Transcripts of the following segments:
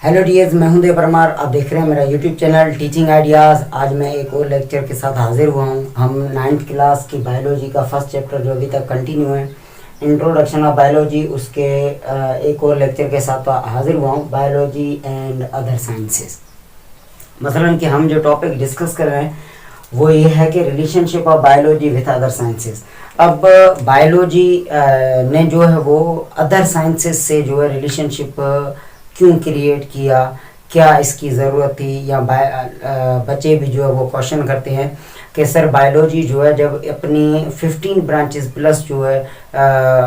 Hello dears, मैं हूं देव परमार। आप देख रहे हैं मेरा यूट्यूब चैनल टीचिंग आइडियाज़। आज मैं एक और लेक्चर के साथ हाजिर हुआ हूं। हम 9th क्लास की बायोलॉजी का फर्स्ट चैप्टर जो अभी तक कंटिन्यू है, इंट्रोडक्शन ऑफ बायोलॉजी, उसके एक और लेक्चर के साथ हाजिर हुआ हूं, बायोलॉजी एंड अदर साइंसेस। मसलन कि हम जो टॉपिक डिस्कस कर रहे हैं वो ये है कि relationship of biology with other sciences. अब बायोलॉजी ने जो है वो अदर साइंसेस से जो है रिलेशनशिप क्यों क्रिएट किया, क्या इसकी ज़रूरत थी, या बच्चे भी जो है वो क्वेश्चन करते हैं कि सर बायोलॉजी जो है जब अपनी 15 ब्रांचेस प्लस जो है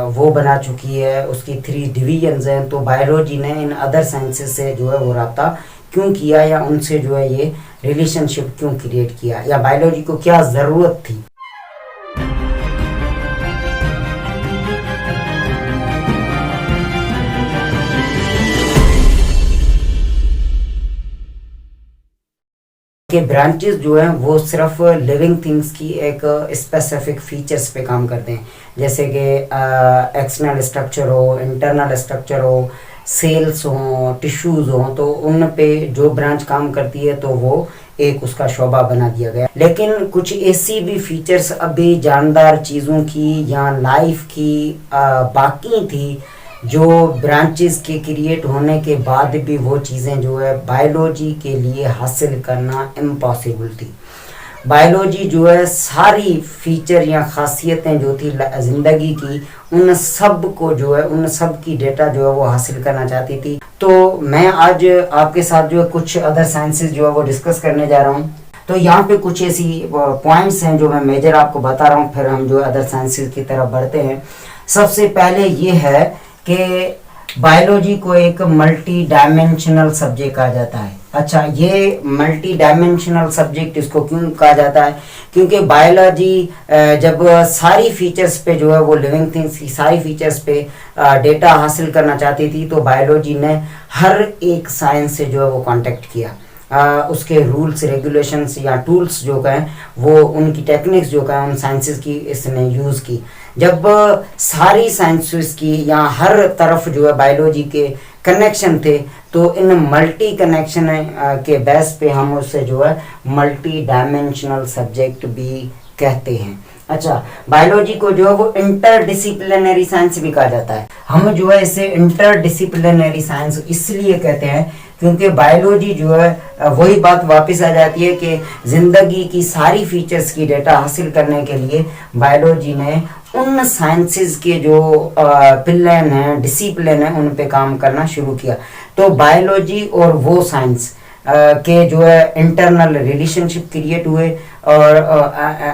वो बना चुकी है, उसकी 3 डिवीजन्स हैं, तो बायोलॉजी ने इन अदर साइंसेस से जो है वो रब्ता क्यों किया, या उनसे जो है ये रिलेशनशिप क्यों क्रिएट किया, या बायोलॉजी को क्या ज़रूरत थी। के ब्रांचेस जो हैं वो सिर्फ लिविंग थिंग्स की एक स्पेसिफिक फीचर्स पे काम करते हैं, जैसे कि एक्सटर्नल स्ट्रक्चर हो, इंटरनल स्ट्रक्चर हो, सेल्स हो, टिश्यूज़ हो, तो उन पे जो ब्रांच काम करती है तो वो एक उसका शोबा बना दिया गया। लेकिन कुछ ऐसी भी फीचर्स अभी जानदार चीज़ों की या लाइफ की बाकी थी जो ब्रांचेस के क्रिएट होने के बाद भी वो चीज़ें जो है बायोलॉजी के लिए हासिल करना इम्पॉसिबल थी। बायोलॉजी जो है सारी फीचर या खासियतें जो थी ज़िंदगी की, उन सब को जो है उन सब की डेटा जो है वो हासिल करना चाहती थी। तो मैं आज आपके साथ जो है कुछ अदर साइंसेस जो है वो डिस्कस करने जा रहा हूँ। तो यहाँ पे कुछ ऐसी पॉइंट्स हैं जो मैं मेजर आपको बता रहा हूँ, फिर हम जो अदर साइंसेस की तरफ बढ़ते हैं। सबसे पहले ये है कि बायोलॉजी को एक मल्टी डायमेंशनल सब्जेक्ट कहा जाता है। अच्छा, ये मल्टी डायमेंशनल सब्जेक्ट इसको क्यों कहा जाता है? क्योंकि बायोलॉजी जब सारी फीचर्स पे जो है वो लिविंग थिंग्स की सारी फीचर्स पे डेटा हासिल करना चाहती थी, तो बायोलॉजी ने हर एक साइंस से जो है वो कांटेक्ट किया। उसके रूल्स रेगुलेशंस या टूल्स जो कहें वो उनकी टेक्निक्स जो कहें उन साइंसेस की इसने यूज़ की। जब सारी साइंसेस की या हर तरफ जो है बायोलॉजी के कनेक्शन थे, तो इन मल्टी कनेक्शन के बेस पे हम उससे जो है मल्टी डायमेंशनल सब्जेक्ट भी कहते हैं। अच्छा, बायोलॉजी को जो है वो इंटरडिसिप्लिनरी साइंस भी कहा जाता है। हम जो है इसे इंटरडिसिप्लिनरी साइंस इसलिए कहते हैं क्योंकि बायोलॉजी जो है वही बात वापस आ जाती है कि ज़िंदगी की सारी फीचर्स की डेटा हासिल करने के लिए बायोलॉजी ने उन साइंसेस के जो पिलर हैं, डिसिप्लिन है, उन पे काम करना शुरू किया। तो बायोलॉजी और वो साइंस के जो है इंटरनल रिलेशनशिप क्रिएट हुए, और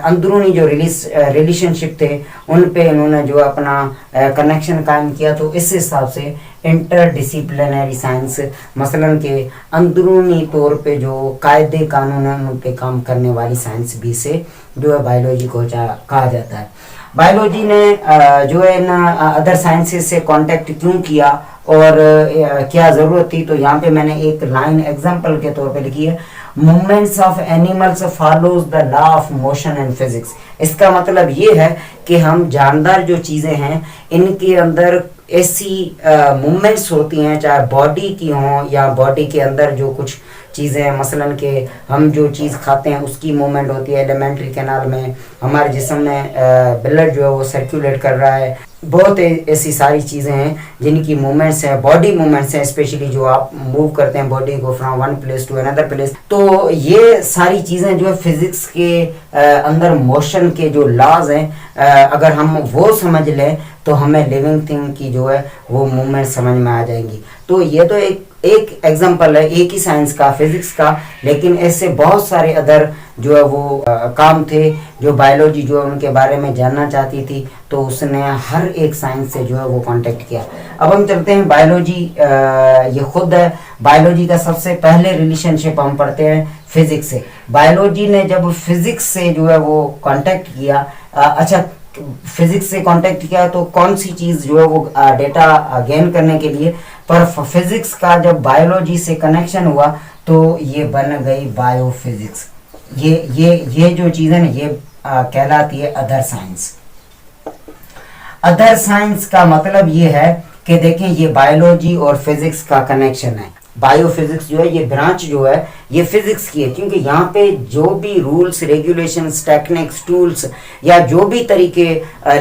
अंदरूनी जो रिलेशनशिप थे उन पे इन्होंने जो अपना कनेक्शन कायम किया। तो इस हिसाब से इंटरडिसिप्लिनरी साइंस, मसलन के अंदरूनी तौर पे जो कायदे कानून है उन पे काम करने वाली साइंस भी से जो है बायोलॉजी को कहा जाता है। बायोलॉजी ने जो है ना अदर साइंसेस से कांटेक्ट क्यों किया और क्या ज़रूरत थी, तो यहाँ पे मैंने एक लाइन एग्जांपल के तौर पे लिखी है, movements of animals follows the law of motion and physics. इसका मतलब ये है कि हम जानदार जो चीज़ें हैं इनके अंदर ऐसी मूवमेंट्स होती हैं, चाहे बॉडी की हों या बॉडी के अंदर जो कुछ चीज़ें हैं, मसलन कि हम जो चीज़ खाते हैं उसकी मूवमेंट होती है। एलिमेंट्री कैनाल में हमारे जिस्म में ब्लड जो है वो सर्कुलेट कर रहा है। बहुत ऐसी सारी चीज़ें हैं जिनकी मूवमेंट्स हैं, बॉडी मूवमेंट्स हैं, स्पेशली जो आप मूव करते हैं बॉडी को from one place to another place. तो ये सारी चीज़ें जो है फिजिक्स के अंदर मोशन के जो लॉज हैं, अगर हम वो समझ लें तो हमें लिविंग थिंग की जो है वो मूवमेंट समझ में आ जाएंगी। तो ये तो एक एग्जांपल है एक ही साइंस का, फिजिक्स का, लेकिन ऐसे बहुत सारे अदर जो है वो काम थे जो बायोलॉजी जो है उनके बारे में जानना चाहती थी, तो उसने हर एक साइंस से जो है वो कांटेक्ट किया। अब हम चलते हैं बायोलॉजी, ये खुद है बायोलॉजी का सबसे पहले रिलेशनशिप हम पढ़ते हैं फिजिक्स से। बायोलॉजी ने जब फिजिक्स से जो है वो कांटेक्ट किया, अच्छा फिजिक्स से कांटेक्ट किया तो कौन सी चीज़ जो है वो डेटा गेन करने के लिए, पर फिजिक्स का जब बायोलॉजी से कनेक्शन हुआ तो ये बन गई बायोफिजिक्स। ये जो चीज़ है ना ये कहलाती है अदर साइंस। अदर साइंस का मतलब ये है कि देखें ये बायोलॉजी और फिजिक्स का कनेक्शन है। बायोफिजिक्स जो है ये ब्रांच जो है ये फिजिक्स की है, क्योंकि यहाँ पे जो भी रूल्स रेगुलेशंस टेक्निक्स टूल्स या जो भी तरीके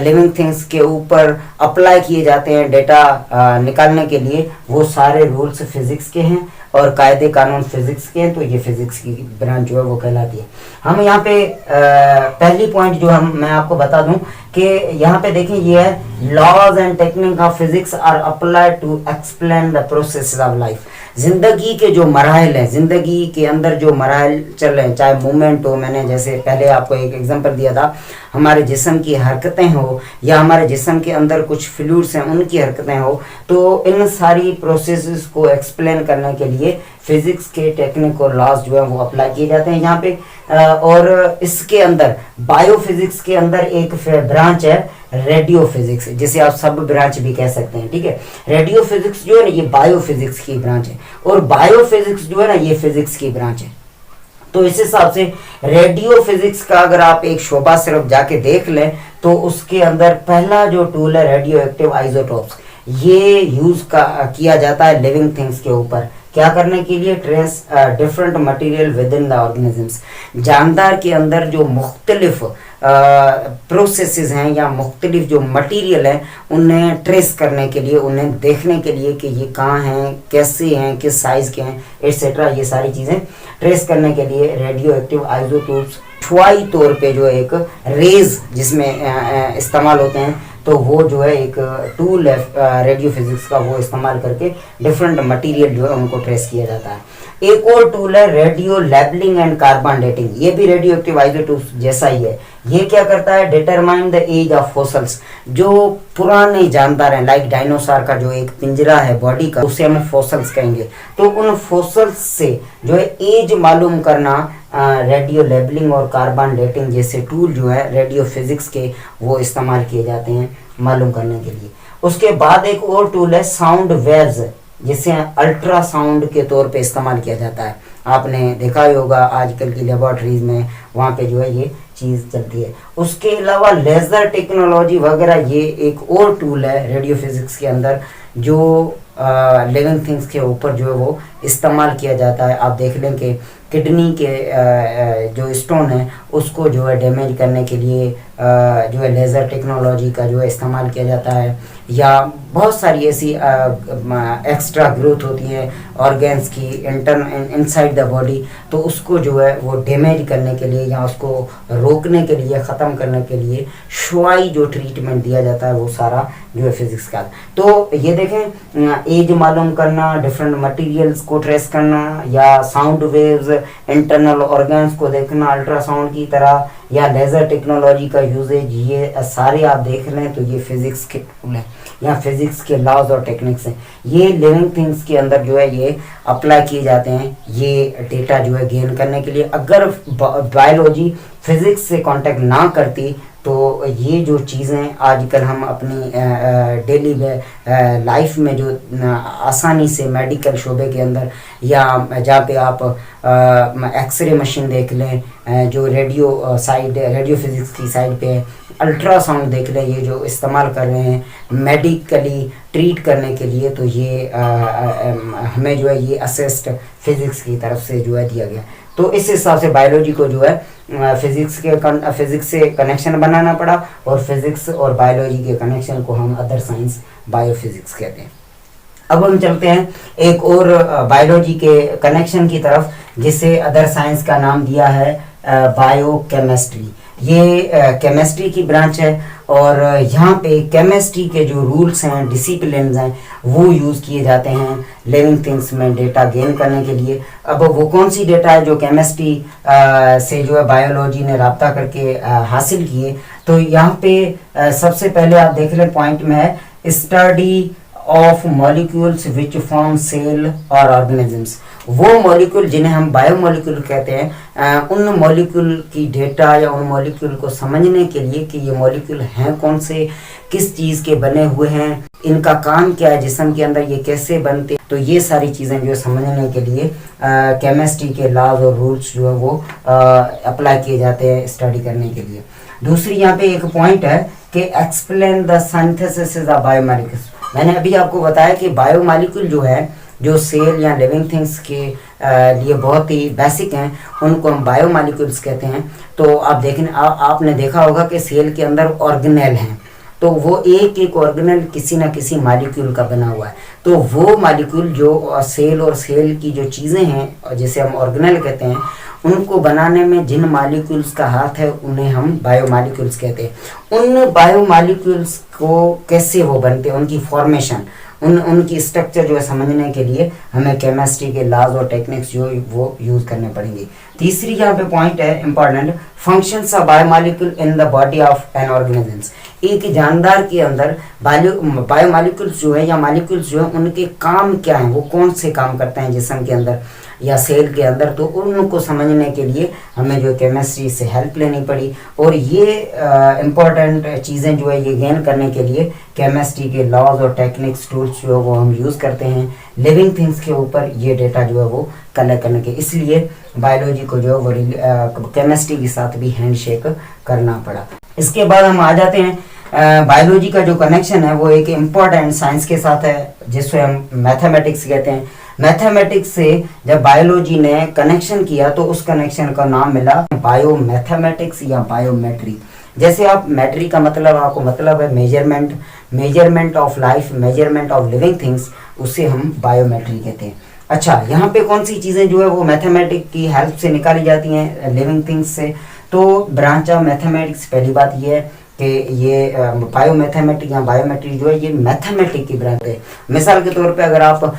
लिविंग थिंग्स के ऊपर अप्लाई किए जाते हैं डेटा निकालने के लिए, वो सारे रूल्स फिजिक्स के हैं और कायदे कानून फिजिक्स के हैं। तो ये फिजिक्स की ब्रांच जो है वो कहलाती है। हम यहाँ पे पहली पॉइंट जो मैं आपको बता दूं कि यहाँ पे देखें ये है laws and technique of physics are applied to explain the process of life. जिंदगी के जो मराहल हैं, जिंदगी के अंदर जो मराहल चल रहे हैं, चाहे मूवमेंट हो, मैंने जैसे पहले आपको एक एग्जांपल दिया था, हमारे जिस्म की हरकतें हो या हमारे जिस्म के अंदर कुछ फ्लूइड्स हैं उनकी हरकतें हो, तो इन सारी प्रोसेसेस को एक्सप्लेन करने के लिए फिजिक्स के टेक्निक और लॉज जो है वो अप्लाई किए जाते हैं यहाँ पे। और इसके अंदर बायोफिजिक्स के अंदर एक ब्रांच है रेडियो फिजिक्स, जिसे आप सब ब्रांच भी कह सकते हैं, ठीक है। रेडियो फिजिक्स जो है ना ये बायोफिजिक्स की ब्रांच है और बायोफिजिक्स जो है ना ये फिजिक्स की ब्रांच है। तो इस हिसाब से रेडियो फिजिक्स का अगर आप एक शोबा सिर्फ जाके देख लें तो उसके अंदर पहला जो टूल है रेडियो एक्टिव आइसोटोप्स, ये यूज किया जाता है लिविंग थिंग्स के ऊपर। क्या करने के लिए? Trace different material with in the organisms. जानदार के अंदर जो मुख्तलिफ प्रोसेसेस हैं या मुख्तलिफ जो मटेरियल हैं उन्हें ट्रेस करने के लिए, उन्हें देखने के लिए कि ये कहाँ हैं, कैसे हैं, किस साइज़ के हैं, एटसेट्रा, ये सारी चीज़ें ट्रेस करने के लिए रेडियो एक्टिव आइसोटोप्स शुआई तौर पे जो एक रेज जिसमें इस्तेमाल होते हैं, तो वो जो है एक टूल है रेडियो फिजिक्स का, वो इस्तेमाल करके डिफरेंट मटेरियल जो है उनको ट्रेस किया जाता है। एक और टूल है radio labelling and carbon dating, ये भी रेडियो एक्टिव आइसोटोप्स जैसा ही है। ये क्या करता है? Determine the age of fossils. जो पुराने जानदार हैं लाइक डायनासोर का जो एक पिंजरा है बॉडी का, उसे हम फॉसल्स कहेंगे। तो उन फॉसल्स से जो है एज मालूम करना रेडियो लेबलिंग और कार्बन डेटिंग जैसे टूल जो है रेडियो फिजिक्स के, वो इस्तेमाल किए जाते हैं मालूम करने के लिए। उसके बाद एक और टूल है साउंड वेव्स, जिसे अल्ट्रासाउंड के तौर पे इस्तेमाल किया जाता है। आपने देखा ही होगा आजकल की लेबोरेटरीज में, वहाँ पे जो है ये चीज़ चलती है। उसके अलावा लेज़र टेक्नोलॉजी वगैरह, ये एक और टूल है रेडियो फिजिक्स के अंदर जो लिविंग थिंग्स के ऊपर जो है वो इस्तेमाल किया जाता है। आप देख लें कि किडनी के जो स्टोन है उसको जो है डैमेज करने के लिए जो है लेज़र टेक्नोलॉजी का जो है इस्तेमाल किया जाता है, या बहुत सारी ऐसी एक्स्ट्रा ग्रोथ होती है ऑर्गेन्स की इनसाइड द बॉडी, तो उसको जो है वो डैमेज करने के लिए या उसको रोकने के लिए, ख़त्म करने के लिए शुआई जो ट्रीटमेंट दिया जाता है वो सारा जो है फिजिक्स का। तो ये देखें, एज मालूम करना, डिफरेंट मटेरियल्स को ट्रेस करना, या साउंड वेव्स, इंटरनल ऑर्गन्स को देखना अल्ट्रासाउंड की तरह, या लेज़र टेक्नोलॉजी का यूजेज, ये सारे आप देख लें तो ये फिजिक्स के टूल हैं या फिजिक्स के लॉज और टेक्निक्स हैं। ये लिविंग थिंग्स के अंदर जो है ये अप्लाई किए जाते हैं ये डेटा जो है गेन करने के लिए। अगर बायोलॉजी फिजिक्स से कांटेक्ट ना करती तो ये जो चीज़ें आजकल हम अपनी डेली लाइफ में जो आसानी से मेडिकल शोबे के अंदर, या जहाँ पे आप एक्सरे मशीन देख लें, जो रेडियो फिजिक्स की साइड पे है, अल्ट्रासाउंड देख लें, ये जो इस्तेमाल कर रहे हैं मेडिकली ट्रीट करने के लिए, तो ये हमें जो है ये असिस्ट फिजिक्स की तरफ से जो है दिया गया। तो इस हिसाब से बायोलॉजी को जो है फिजिक्स से कनेक्शन बनाना पड़ा, और फिजिक्स और बायोलॉजी के कनेक्शन को हम अदर साइंस बायोफिजिक्स कहते हैं। अब हम चलते हैं एक और बायोलॉजी के कनेक्शन की तरफ, जिसे अदर साइंस का नाम दिया है बायोकेमिस्ट्री। ये केमिस्ट्री की ब्रांच है और यहाँ पे केमिस्ट्री के जो रूल्स हैं, डिसिप्लिन्स हैं, वो यूज़ किए जाते हैं लिविंग थिंग्स में डेटा गेन करने के लिए। अब वो कौन सी डेटा है जो केमिस्ट्री से जो है बायोलॉजी ने राब्ता करके हासिल किए, तो यहाँ पे सबसे पहले आप देख लें पॉइंट में है study of molecules which form cell और ऑर्गेनिजम्स। वो मॉलिक्यूल जिन्हें हम बायोमॉलिक्यूल कहते हैं, उन मॉलिक्यूल की डेटा या उन मॉलिक्यूल को समझने के लिए कि ये मॉलिक्यूल हैं कौन से, किस चीज़ के बने हुए हैं, इनका काम क्या है जिस्म के अंदर, ये कैसे बनते, तो ये सारी चीज़ें जो समझने के लिए केमिस्ट्री के लॉज और रूल्स जो है वो अप्लाई किए जाते हैं स्टडी करने के लिए। दूसरी यहाँ पे एक पॉइंट है कि explain the synthesis of biomolecules. मैंने अभी आपको बताया कि बायोमॉलिक्यूल जो है जो सेल या लिविंग थिंग्स के लिए बहुत ही बेसिक हैं, उनको हम बायोमॉलिक्यूल्स कहते हैं। तो आप देखें, आपने देखा होगा कि सेल के अंदर ऑर्गेनेल हैं, तो वो एक एक ऑर्गेनेल किसी ना किसी मॉलिक्यूल का बना हुआ है। तो वो मॉलिक्यूल जो सेल और सेल की जो चीज़ें हैं जिसे हम ऑर्गेनेल कहते हैं, उनको बनाने में जिन मॉलिक्यूल्स का हाथ है उन्हें हम बायोमॉलिक्यूल्स कहते हैं। उन बायोमॉलिक्यूल्स को कैसे वो बनते हैं, उनकी फॉर्मेशन, उनकी स्ट्रक्चर जो है समझने के लिए हमें केमिस्ट्री के लॉज और टेक्निक्स जो वो यूज़ करने पड़ेंगे। तीसरी यहाँ पे पॉइंट है important, functions of biomolecule in the body of N organisms. एक जानदार के अंदर बायोमॉलिक्यूल्स जो है या मॉलिक्यूल्स जो है उनके काम क्या हैं, वो कौन से काम करते हैं जिस्म के अंदर या सेल के अंदर, तो उनको समझने के लिए हमें जो केमिस्ट्री से हेल्प लेनी पड़ी। और ये इम्पॉर्टेंट चीज़ें जो है ये गेन करने के लिए केमिस्ट्री के लॉज और टेक्निक्स टूल्स जो है वो हम यूज़ करते हैं लिविंग थिंग्स के ऊपर ये डेटा जो है वो कलेक्ट करने के। इसलिए बायोलॉजी को जो है वो केमिस्ट्री के साथ भी हैंडशेक करना पड़ा। इसके बाद हम आ जाते हैं बायोलॉजी का जो कनेक्शन है वो एक इम्पॉर्टेंट साइंस के साथ है जिससे हम मैथमेटिक्स कहते हैं। मैथमेटिक्स से जब बायोलॉजी ने कनेक्शन किया तो उस कनेक्शन का नाम मिला बायोमैथमेटिक्स या बायोमेट्री। जैसे आप मेट्री का मतलब आपको मतलब है measurement, measurement of life, measurement of living things, उसे हम बायोमेट्री कहते हैं। अच्छा, यहाँ पे कौन सी चीज़ें जो है वो मैथमेटिक्स की हेल्प से निकाली जाती हैं लिविंग थिंग्स से, तो ब्रांच ऑफ मैथमेटिक्स पहली बात ये है कि ये बायोमैथमेटिक्स या बायोमेट्री जो है ये मैथमेटिक्स की ब्रांच है। मिसाल के तौर पे अगर आप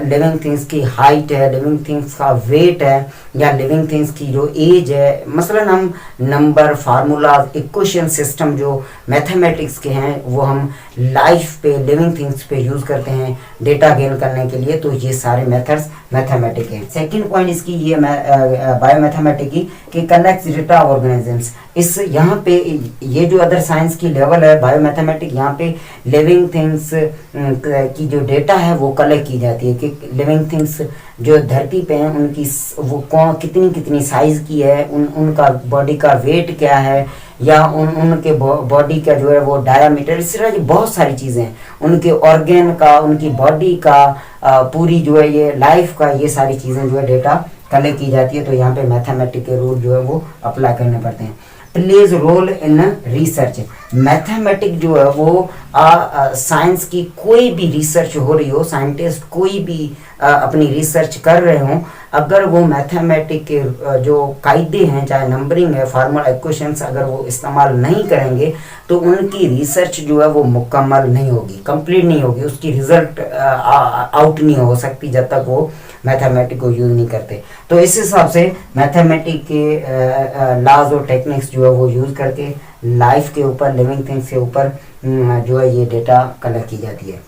लिविंग थिंग्स की हाइट है, लिविंग थिंग्स का वेट है या लिविंग थिंग्स की जो एज है, मसलन हम नंबर, फार्मूलाज, इक्वेशन सिस्टम जो मैथमेटिक्स के हैं वो हम लाइफ पे, लिविंग थिंग्स पे यूज़ करते हैं डेटा गेन करने के लिए, तो ये सारे मेथड्स मैथमेटिक हैं। सेकंड पॉइंट इसकी ये बायोमैथमेटिक की कि कलेक्ट्स डेटा ऑर्गेनिजम्स। इस यहाँ पे ये जो अदर साइंस की लेवल है बायोमैथमेटिक, यहाँ पे लिविंग थिंग्स की जो डेटा है वो कलेक्ट की जाती है कि लिविंग थिंग्स जो धरती पे हैं उनकी वो कौन कितनी कितनी साइज़ की है, उनका बॉडी का वेट क्या है, या उनके बॉडी का जो है वो डायामीटर, इस तरह की बहुत सारी चीज़ें, उनके ऑर्गन का, उनकी बॉडी का, पूरी जो है ये लाइफ का, ये सारी चीज़ें जो है डेटा कलेक्ट की जाती है। तो यहाँ पे मैथमेटिक के रूल जो है वो अप्लाई करने पड़ते हैं। Plays role in research. Mathematic जो है वो साइंस की कोई भी रिसर्च हो रही हो, साइंटिस्ट कोई भी अपनी रिसर्च कर रहे हों, अगर वो मैथमेटिक के जो कायदे हैं, चाहे नंबरिंग है, फार्मूला, इक्वेशंस, अगर वो इस्तेमाल नहीं करेंगे तो उनकी रिसर्च जो है वो मुकम्मल नहीं होगी, कंप्लीट नहीं होगी, उसकी रिजल्ट आउट नहीं हो सकती जब तक वो मैथमेटिक को यूज़ नहीं करते। तो इस हिसाब से मैथमेटिक के लॉज और टेक्निक्स जो है वो यूज़ करके लाइफ के ऊपर, लिविंग थिंग्स के ऊपर जो है ये डेटा कलेक्ट की जाती है।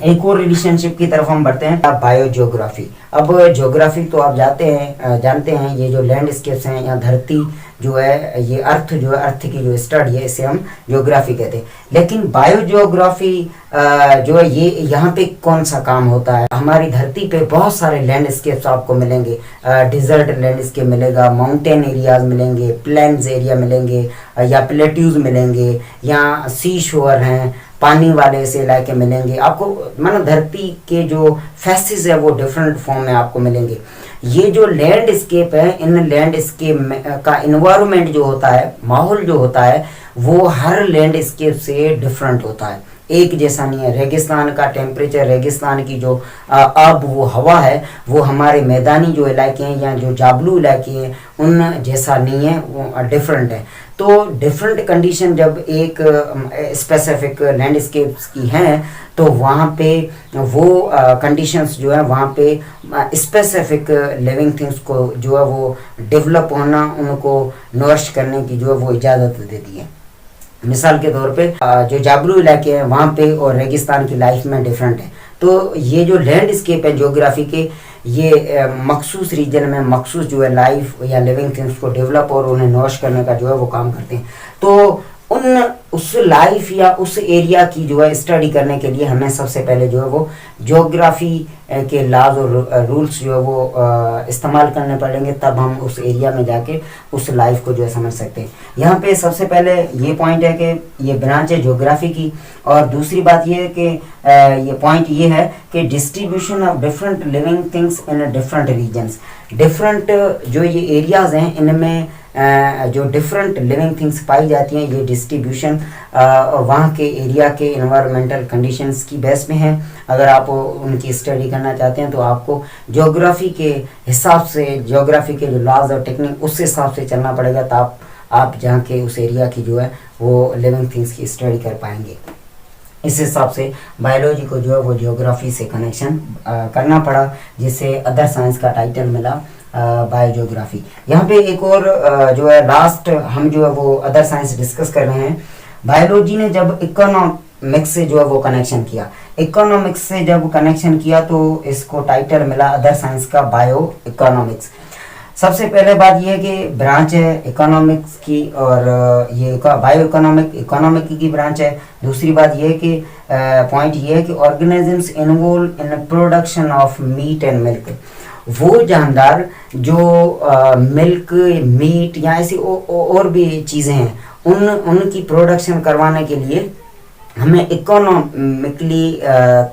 एक और रिलेशनशिप की तरफ हम बढ़ते हैं, बायोजियोग्राफी। अब ज्योग्राफी तो आप जानते हैं ये जो लैंडस्केप्स हैं या धरती जो है, ये अर्थ जो है, अर्थ की जो स्टडी है, इसे हम ज्योग्राफी कहते हैं। लेकिन बायोजियोग्राफी जो है ये यहाँ पे कौन सा काम होता है, हमारी धरती पे बहुत सारे लैंडस्केप्स आपको मिलेंगे, डिजर्ट लैंडस्केप मिलेगा, माउंटेन एरियाज मिलेंगे, प्लेन्स एरिया मिलेंगे, या प्लेट्यूज मिलेंगे, या सी शोर हैं, पानी वाले से इलाके मिलेंगे आपको, मतलब धरती के जो फेसेस है वो डिफरेंट फॉर्म में आपको मिलेंगे। ये जो लैंडस्केप है, इन लैंडस्केप का इन्वायरमेंट जो होता है, माहौल जो होता है, वो हर लैंडस्केप से डिफरेंट होता है, एक जैसा नहीं है। रेगिस्तान का टेम्परेचर, रेगिस्तान की जो अब वो हवा है, वो हमारे मैदानी जो इलाके हैं या जो जाबलू इलाके हैं उन जैसा नहीं है, वो डिफरेंट है। तो डिफरेंट कंडीशन जब एक स्पेसिफिक लैंडस्केप्स की हैं तो वहाँ पे वो कंडीशंस जो है वहाँ पे स्पेसिफिक लिविंग थिंग्स को जो है वो डेवलप होना, उनको नरिश करने की जो है वो इजाज़त देती है। मिसाल के तौर पे जो जाबलू इलाके हैं वहाँ पे और रेगिस्तान की लाइफ में डिफरेंट है। तो ये जो लैंडस्केप है ज्योग्राफी के, ये मखसूस रीजन में मखसूस जो है लाइफ या लिविंग थिंग्स को डेवलप और उन्हें नॉश करने का जो है वो काम करते हैं। तो उन उस लाइफ या उस एरिया की जो है स्टडी करने के लिए हमें सबसे पहले जो है वो ज्योग्राफी के लॉज और रूल्स जो है वो इस्तेमाल करने पड़ेंगे, तब हम उस एरिया में जाके उस लाइफ को जो है समझ सकते हैं। यहाँ पे सबसे पहले ये पॉइंट है कि ये ब्रांच है ज्योग्राफी की, और दूसरी बात ये है कि ये पॉइंट ये है कि distribution of different living things in different regions. Different जो ये एरियाज हैं इनमें जो डिफरेंट लिविंग थिंग्स पाई जाती हैं, ये डिस्ट्रीब्यूशन वहाँ के एरिया के इन्वायरमेंटल कंडीशंस की बेस में है। अगर आप उनकी स्टडी करना चाहते हैं तो आपको ज्योग्राफी के हिसाब से, ज्योग्राफी के जो लॉज और टेक्निक उस हिसाब से चलना पड़ेगा, तो आप जहाँ के उस एरिया की जो है वो लिविंग थिंग्स की स्टडी कर पाएंगे। इस हिसाब से बायोलॉजी को जो है वो ज्योग्राफी से कनेक्शन करना पड़ा, जिससे अदर साइंस का टाइटल मिला बायोज्योग्राफी। यहाँ पे एक और जो है लास्ट हम जो है वो अदर साइंस डिस्कस कर रहे हैं। बायोलॉजी ने जब इकोनॉमिक्स से जो है वो कनेक्शन किया, इकोनॉमिक्स से जब कनेक्शन किया तो इसको टाइटल मिला अदर साइंस का बायो इकोनॉमिक्स। सबसे पहले बात यह है कि ब्रांच है इकोनॉमिक्स की, और ये बायो इकोनॉमिक की ब्रांच है। दूसरी बात यह है कि पॉइंट ये है कि organisms involve in production of meat and milk. वो जानदार जो मिल्क, मीट या ऐसी और भी चीज़ें हैं उनकी प्रोडक्शन करवाने के लिए हमें इकोनॉमिकली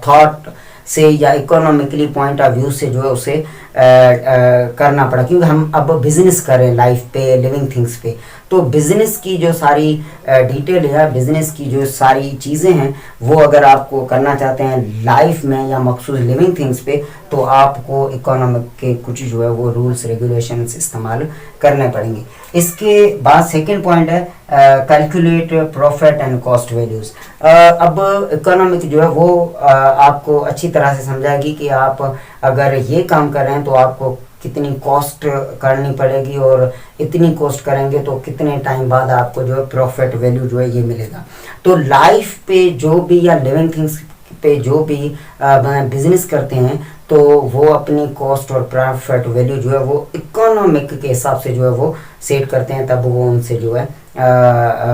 थॉट से या इकोनॉमिकली पॉइंट ऑफ व्यू से जो है उसे करना पड़ा, क्योंकि हम अब बिजनेस कर रहे हैं लाइफ पे, लिविंग थिंग्स पे। तो बिजनेस की जो सारी डिटेल है, बिजनेस की जो सारी चीज़ें हैं वो अगर आपको करना चाहते हैं लाइफ में या मखसूस लिविंग थिंग्स पे, तो आपको इकोनॉमिक के कुछ जो है वो रूल्स रेगुलेशंस इस्तेमाल करने पड़ेंगे। इसके बाद सेकंड पॉइंट है calculate profit and cost values. अब इकोनॉमिक जो है वो आपको अच्छी तरह से समझाएगी कि आप अगर ये काम कर रहे हैं तो आपको कितनी कॉस्ट करनी पड़ेगी, और इतनी कॉस्ट करेंगे तो कितने टाइम बाद आपको जो है प्रॉफिट वैल्यू जो है ये मिलेगा। तो लाइफ पे जो भी या लिविंग थिंग्स पे जो भी बिजनेस करते हैं तो वो अपनी कॉस्ट और प्रॉफिट वैल्यू जो है वो इकोनॉमिक के हिसाब से जो है वो सेट करते हैं, तब वो उनसे जो है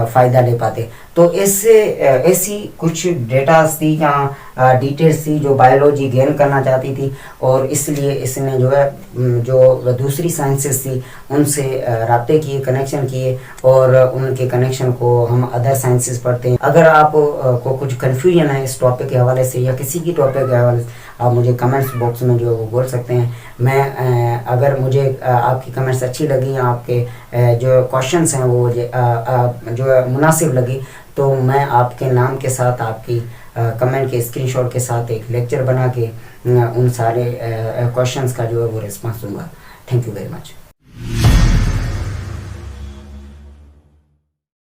फ़ायदा ले पाते। तो इससे ऐसी कुछ डेटास थी या डिटेल्स थी जो बायोलॉजी गेन करना चाहती थी, और इसलिए इसने जो है जो दूसरी साइंसेस थी उनसे राब्ते किए, कनेक्शन किए, और उनके कनेक्शन को हम अदर साइंसेस पढ़ते हैं। अगर आप को कुछ कन्फ्यूजन है इस टॉपिक के हवाले से या किसी की टॉपिक के हवाले से, आप मुझे कमेंट्स बॉक्स में जो है वो बोल सकते हैं। मैं अगर मुझे आपकी कमेंट्स अच्छी लगी या आपके जो क्वेश्चंस हैं वो जो है मुनासिब लगी, तो मैं आपके नाम के साथ, आपकी कमेंट के स्क्रीनशॉट के साथ एक लेक्चर बना के उन सारे क्वेश्चंस का जो है वो रिस्पांस दूंगा। Thank you very much.